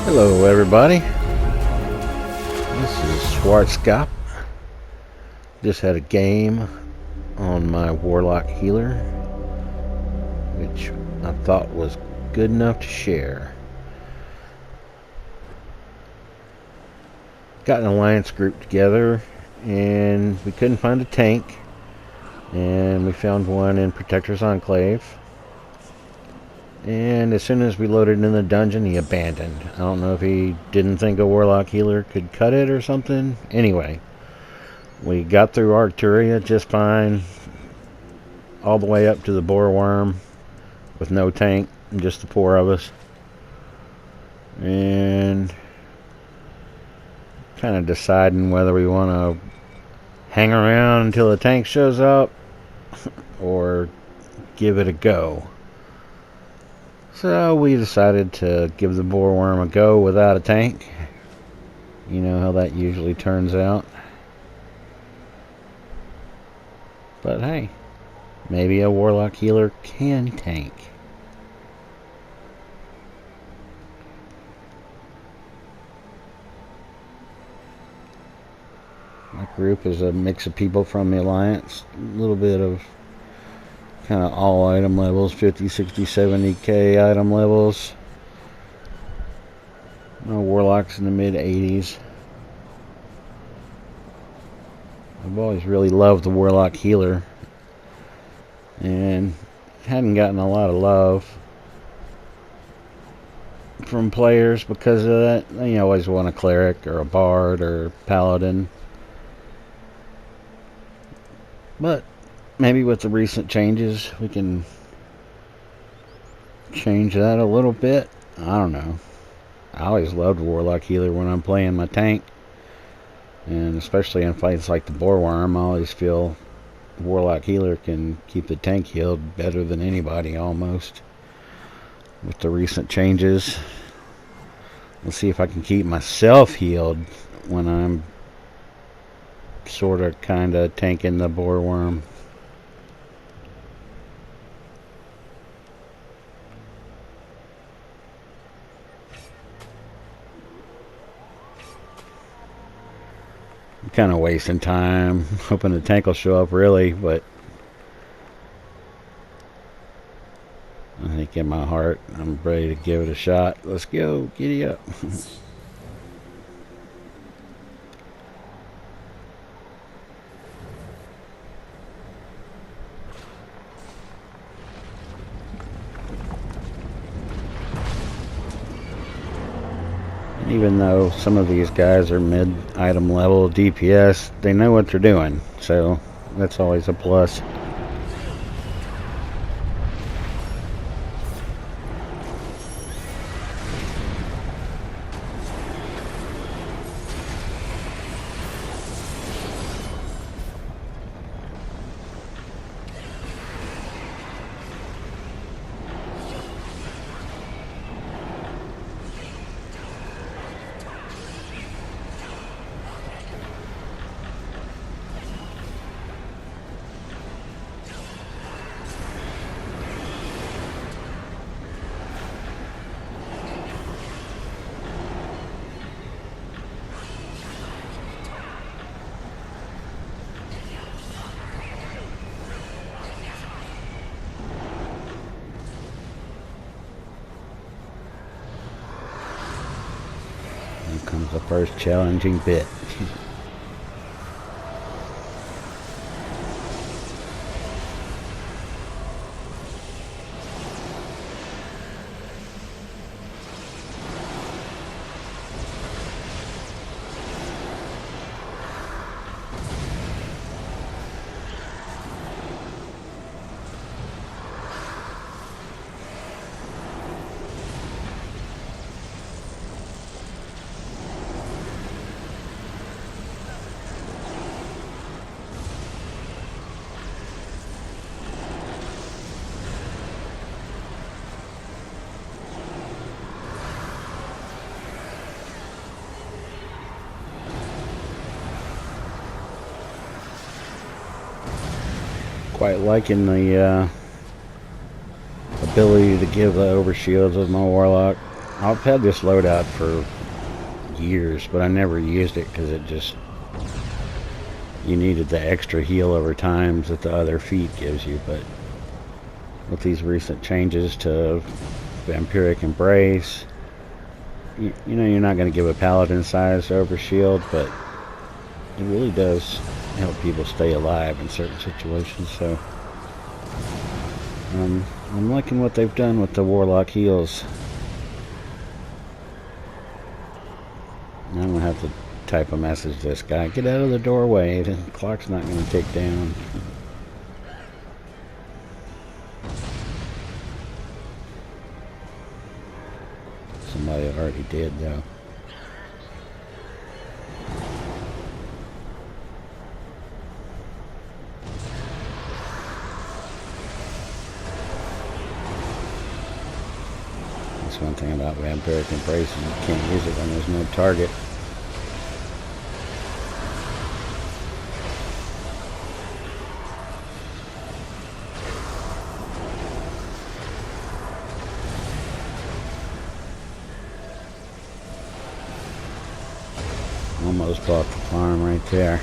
Hello everybody, this is Schwarzkopf. Just had a game on my Warlock healer, which I thought was good enough to share. Got an alliance group together and we couldn't find a tank, and we found one in Protector's Enclave. And as soon as we loaded in the dungeon, he abandoned. I don't know if he didn't think a Warlock healer could cut it or something. Anyway, we got through Arcturia just fine, all the way up to the Boar Worm with no tank, just the four of us. And kind of deciding whether we want to hang around until the tank shows up or give it a go. So we decided to give the Boar Worm a go without a tank. You know how that usually turns out. But hey, maybe a Warlock healer can tank. My group is a mix of people from the Alliance. A little bit of kind of all item levels, 50, 60, 70k item levels. No Warlocks in the mid 80s. I've always really loved the Warlock healer and hadn't gotten a lot of love from players because of that. They always want a cleric or a bard or paladin. But maybe with the recent changes we can change that a little bit. I don't know. I always loved Warlock healer when I'm playing my tank, and especially in fights like the Boar Worm, I always feel Warlock healer can keep the tank healed better than anybody almost. With the recent changes, let's see if I can keep myself healed when I'm sort of kind of tanking the Boar Worm. I'm kind of wasting time hoping the tank will show up really, but I think in my heart I'm ready to give it a shot. Let's go, giddy up. Even though some of these guys are mid-item level DPS, they know what they're doing, so that's always a plus. Here comes the first challenging bit. Quite liking the ability to give the overshields with my Warlock. I've had this loadout for years, but I never used it because it just, you needed the extra heal over times that the other feat gives you. But with these recent changes to Vampiric Embrace, you know you're not going to give a paladin size overshield, but it really does help people stay alive in certain situations. So I'm liking what they've done with the Warlock heals. I'm going to have to type a message to this guy. Get out of the doorway. The clock's not going to tick down. Somebody already did, though. That's one thing about Vampiric Embrace, is you can't use it when there's no target. Almost bought the farm right there.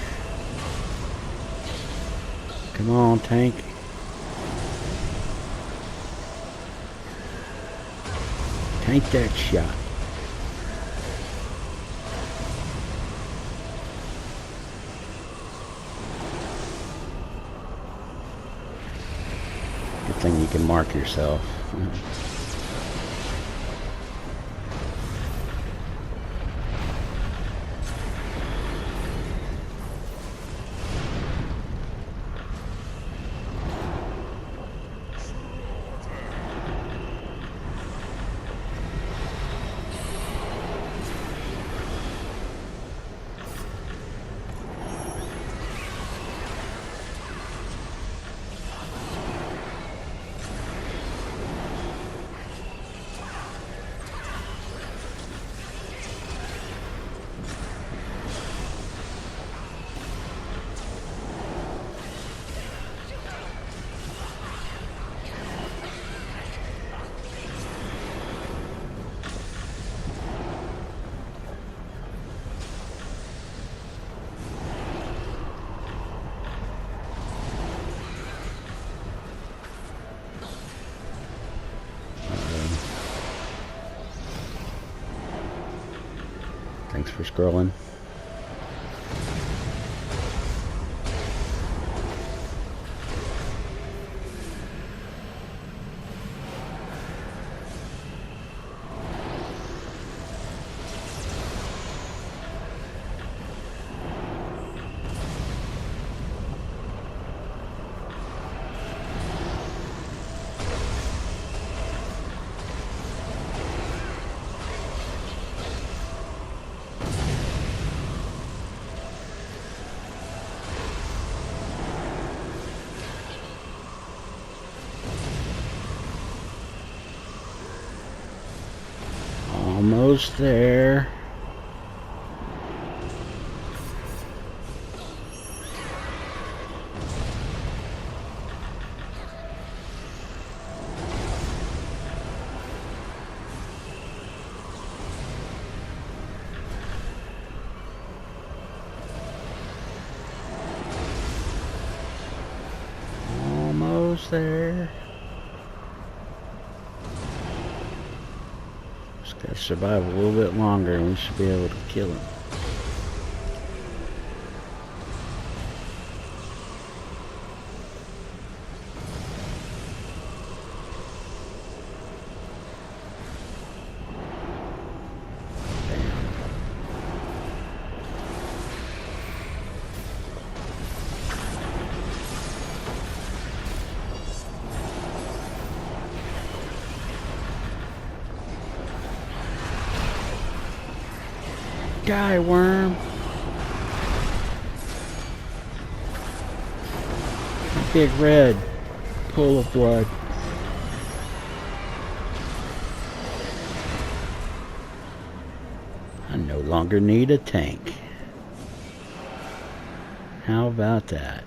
Come on, tank. Tank that shot. Good thing you can mark yourself. Thanks for scrolling. Almost there. Almost there. Gotta survive a little bit longer and we should be able to kill him. Die, worm. Big red pool of blood. I no longer need a tank. How about that?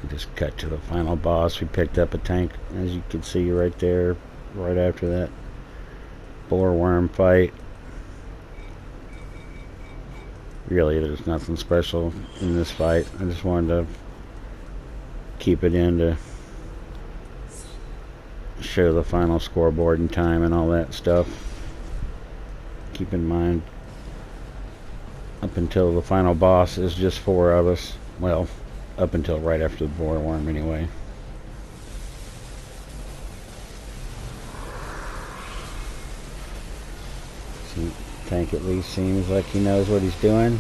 Just cut to the final boss. We picked up a tank, as you can see right there, right after that boar worm fight. Really, there's nothing special in this fight. I just wanted to keep it in to show the final scoreboard and time and all that stuff. Keep in mind, up until the final boss is just 4 of us. Well, up until right after the boar worm anyway. See, tank at least seems like he knows what he's doing.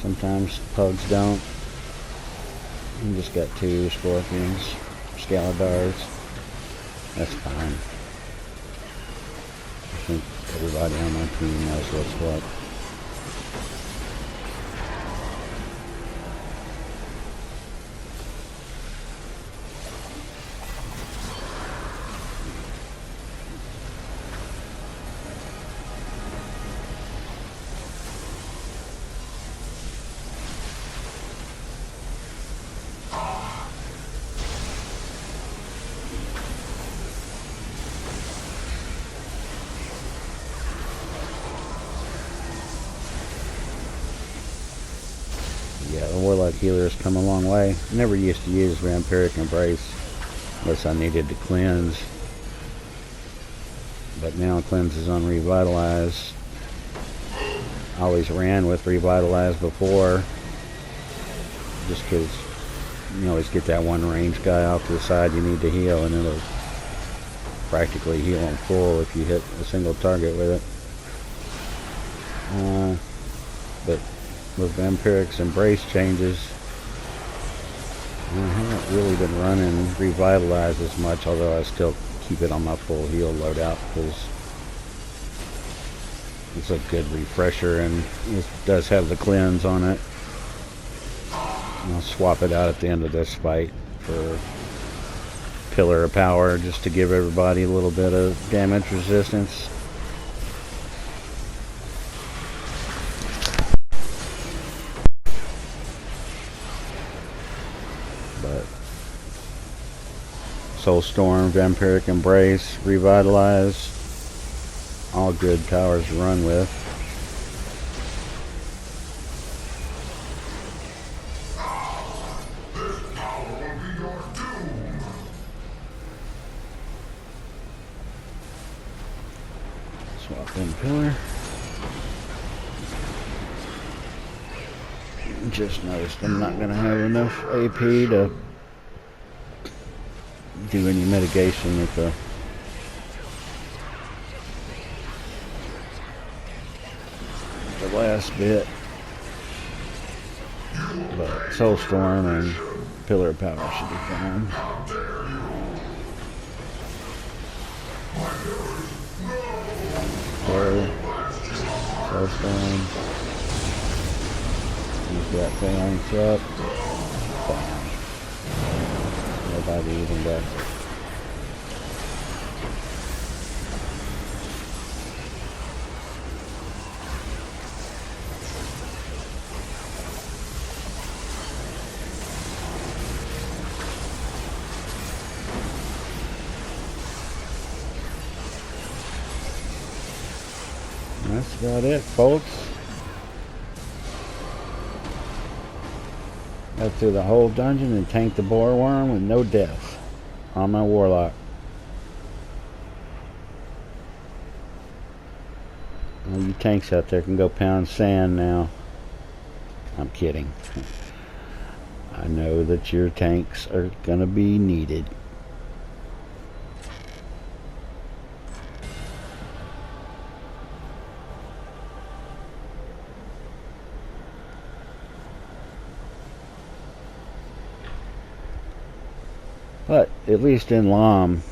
Sometimes pugs don't. He just got 2 scorpions, scaladars. That's fine. I think everybody on my team knows what's what. Yeah, the Warlock healer has come a long way. Never used to use Vampiric Embrace unless I needed to cleanse. But now cleanse is on Revitalize. I always ran with Revitalize before, just because you always get that one range guy off to the side you need to heal, and it'll practically heal him full if you hit a single target with it. But with Vampiric's Embrace changes, I haven't really been running Revitalize as much, although I still keep it on my full heal loadout because it's a good refresher and it does have the cleanse on it. I'll swap it out at the end of this fight for Pillar of Power just to give everybody a little bit of damage resistance. But Soulstorm, Vampiric Embrace, Revitalize, all good powers to run with. Swap in Pillar. Just noticed I'm not going to have enough AP to do any mitigation with the last bit. But Soulstorm and Pillar of Power should be fine. Soulstorm. Use that phalanx up. Bam. Nobody even got it. That's about it, folks. Got through the whole dungeon and tanked the boar worm with no death on my Warlock. All you tanks out there can go pound sand now. I'm kidding. I know that your tanks are gonna be needed. But at least in LOM,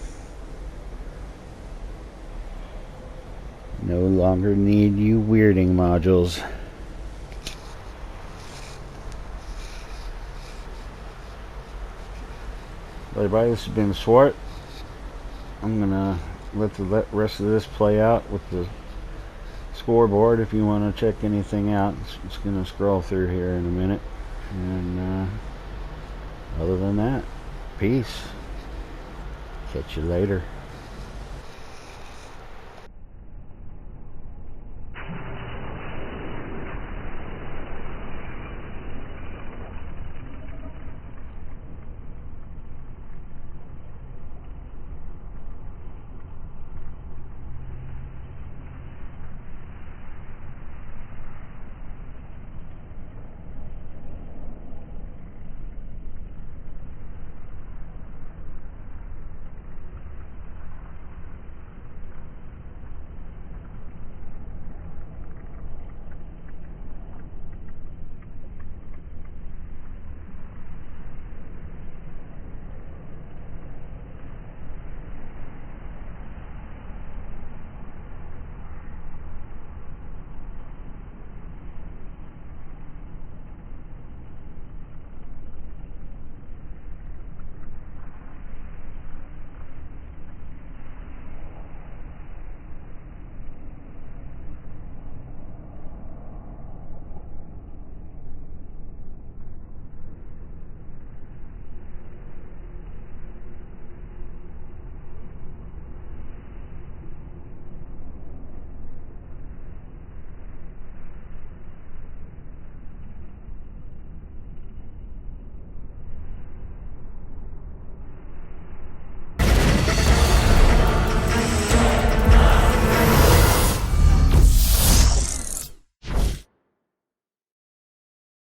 no longer need you weirding modules. Everybody, this has been Swart. I'm gonna let the rest of this play out with the scoreboard. If you want to check anything out, it's gonna scroll through here in a minute, and Peace. Catch you later.